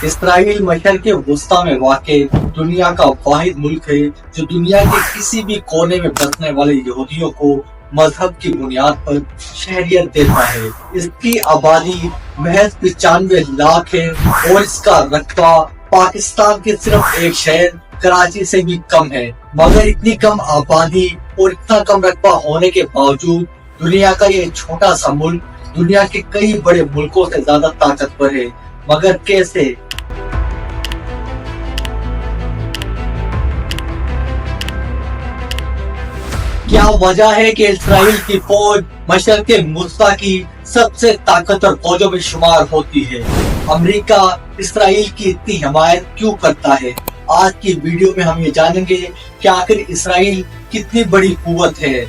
Israel मशरिक़ वस्ता में वाक़ दुनिया का वाहिद मुल्क है जो दुनिया के किसी भी कोने में बसने वाले यहूदियों को मजहब की बुनियाद पर शहरियत देता है। इसकी आबादी महज 95 लाख है और इसका रकबा पाकिस्तान के सिर्फ एक शहर कराची से भी कम है। मगर इतनी कम आबादी और इतना कम रकबा होने के बावजूद दुनिया का ये छोटा सा मुल्क दुनिया के कई बड़े मुल्कों से ज्यादा ताकतवर है। मगर कैसे? क्या वजह है कि इसराइल की फौज मशरिक़ वस्ता की सबसे ताकतवर फौजों में शुमार होती है? अमेरिका इसराइल की इतनी हिमायत क्यों करता है? आज की वीडियो में हम ये जानेंगे कि आखिर इसराइल कितनी बड़ी कुव्वत है।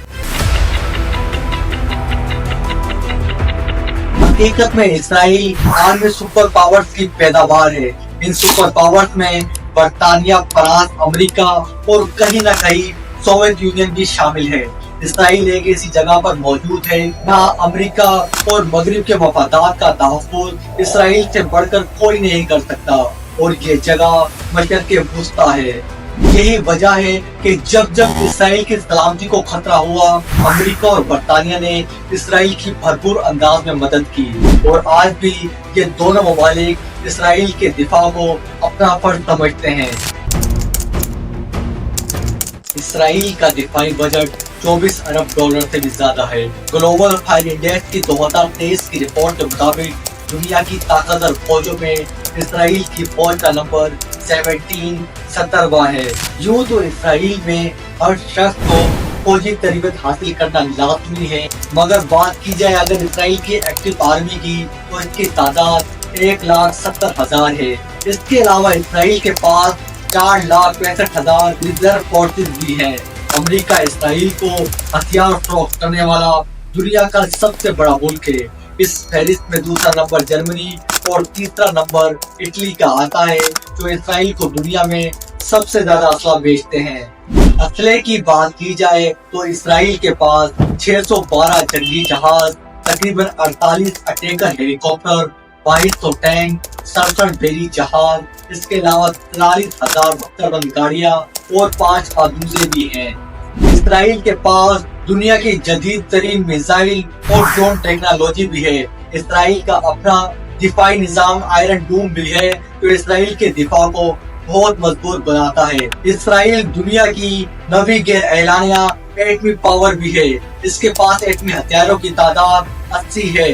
हकीकत में इसराइल आर्मी सुपर पावर्स की पैदावार है। इन सुपर पावर्स में बरतानिया, फ्रांस, अमेरिका और कहीं न कहीं सोवियत यूनियन भी शामिल है। इसराइल एक ऐसी जगह पर मौजूद है जहाँ अमेरिका और मगरिब के मफादात का तहफ़्फ़ुज़ इसराइल से बढ़कर कोई नहीं कर सकता और ये जगह मशरिक़ वस्ता है। यही वजह है कि जब जब इसराइल की सलामती को खतरा हुआ, अमेरिका और बरतानिया ने इसराइल की भरपूर अंदाज में मदद की और आज भी ये दोनों ममालिक इसराइल के दिफा को अपना फर्ज समझते हैं। इसराइल का दिफाई बजट 24 अरब डॉलर से भी ज्यादा है। ग्लोबल फायर इंडेक्स की 2023 की रिपोर्ट के मुताबिक दुनिया की ताकतवर फौजों में इसराइल की फौज का नंबर 17वां है। यूं तो इसराइल में हर शख्स को फौजी तरबियत हासिल करना लाजमी है, मगर बात की जाए अगर इसराइल की एक्टिव आर्मी की तो इसकी तादाद 1,70,000 है। इसके अलावा इसराइल के पास 4,65,000 रिजर्व फोर्सेज भी है। अमेरिका इसराइल को हथियार फरोख्त करने वाला दुनिया का सबसे बड़ा मुल्क है। इस फहरिस्त में दूसरा नंबर जर्मनी और तीसरा नंबर इटली का आता है जो इसराइल को दुनिया में सबसे ज्यादा असला बेचते हैं। असले की बात की जाए तो इसराइल के पास 612 जंगी जहाज, तकरीबन 48 अटैकर हेलीकॉप्टर, 2200 टैंक, 67 बैरी जहाज, इसके अलावा 43,000 बख्तरबंद गाड़ियां और 5 आधूजे भी हैं। इसराइल के पास दुनिया की जदीद तरीन मिसाइल और ड्रोन टेक्नोलॉजी भी है। इसराइल का अपना दिफाई निजाम आयरन डूम भी है जो इसराइल के दिफा को बहुत मजबूत बनाता है। इसराइल दुनिया की 9वीं गैर एलानिया एटमी पावर भी है। इसके पास एटमी हथियारों की तादाद 80 है।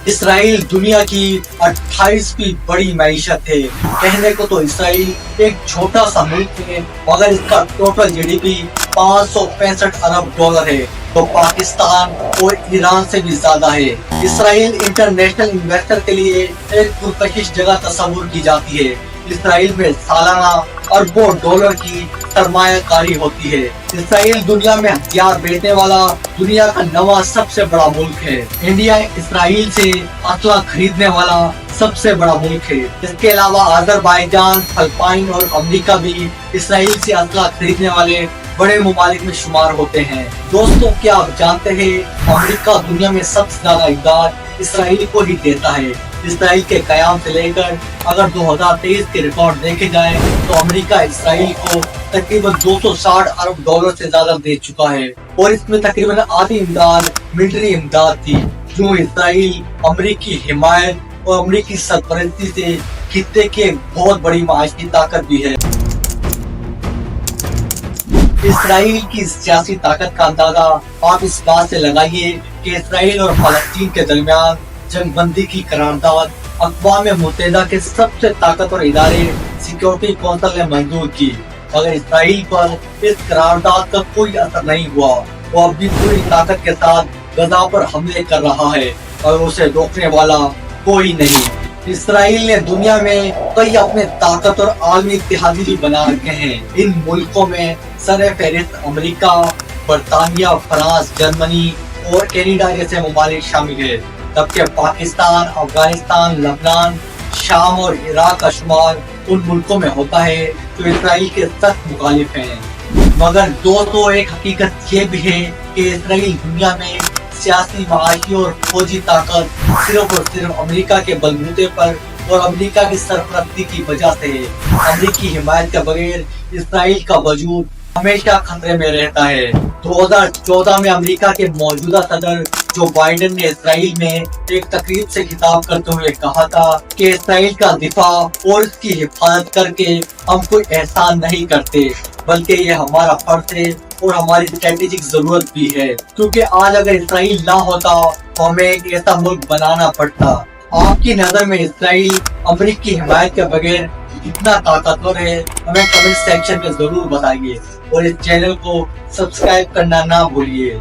इसराइल दुनिया की 28वीं बड़ी मईशत है। कहने को तो इसराइल एक छोटा सा मुल्क है, मगर इसका टोटल जीडीपी 565 अरब डॉलर है, तो पाकिस्तान और ईरान से भी ज्यादा है। इसराइल इंटरनेशनल इन्वेस्टर के लिए एक पुरकशिश जगह तस्वुर की जाती है। इसराइल में सालाना अरबों डॉलर की सरमायाकारी होती है। इसराइल दुनिया में हथियार बेचने वाला दुनिया का 9वां सबसे बड़ा मुल्क है। इंडिया इसराइल से असला खरीदने वाला सबसे बड़ा मुल्क है। इसके अलावा अजरबैजान, फिलिपाइन और अमेरिका भी इसराइल से असला खरीदने वाले बड़े ममालिक में शुमार होते हैं। दोस्तों, क्या आप जानते हैं अमेरिका दुनिया में सबसे ज्यादा इमदाद इसराइल को ही देता है। इसराइल के कयाम से लेकर अगर 2023 के रिकॉर्ड देखे जाए तो अमेरिका इसराइल को तकरीबन 260 अरब डॉलर से ज्यादा दे चुका है और इसमें तकरीबन आधी इमदाद मिलिट्री इमदाद थी। जो इसराइल अमेरिकी हिमायत और अमेरिकी सरपरस्ती से खित्ते की एक बहुत बड़ी माशी ताकत भी है। इसराइल की सियासी ताकत का अंदाजा आप इस बात से लगाइए कि इसराइल और फलस्तीन के दरमियान जंगबंदी की करारदाद अक़वाम मुत्तहिदा के सबसे ताकतवर इदारे सिक्योरिटी कौंसिल ने मंजूर की, मगर इसराइल पर इस करारदाद का कोई असर नहीं हुआ। वो अब भी पूरी ताकत के साथ गजा पर हमले कर रहा है और उसे रोकने वाला कोई नहीं। इसराइल ने दुनिया में कई अपने ताकतवर आलमी इत्तेहादी भी बना रखे हैं। इन मुल्कों में सरे फहरिस्त अमेरिका, बरतानिया, फ्रांस, जर्मनी और कनाडा जैसे ममालिक शामिल है। जबकि पाकिस्तान, अफगानिस्तान, लबनान, शाम और इराक का शुमार उन मुल्कों में होता है जो इसराइल के सख्त मुखालिफ हैं। मगर दोस्तों, एक हकीकत ये भी है कि इसराइल दुनिया में सियासी, माशी और फौजी ताकत सिर्फ और सिर्फ अमेरिका के बलबूते पर और अमेरिका की सरपरस्ती की वजह से है। अमेरिकी हिमायत के बगैर इसराइल का वजूद हमेशा खतरे में रहता है। 2014 में अमेरिका के मौजूदा सदर जो बाइडेन ने इसराइल में एक तकरीब से खिताब करते हुए कहा था कि इसराइल का दिफा और इसकी हिफाजत करके हम कोई एहसान नहीं करते, बल्कि ये हमारा फर्ज है और हमारी स्ट्रेटेजिक जरूरत भी है, क्योंकि आज अगर इसराइल ना होता तो हमें एक ऐसा मुल्क बनाना पड़ता। आपकी नजर में इसराइल अमेरिकी की हिमायत के बगैर कितना ताकतवर है, हमें कमेंट सेक्शन में जरूर बताइए और इस चैनल को सब्सक्राइब करना ना भूलिए।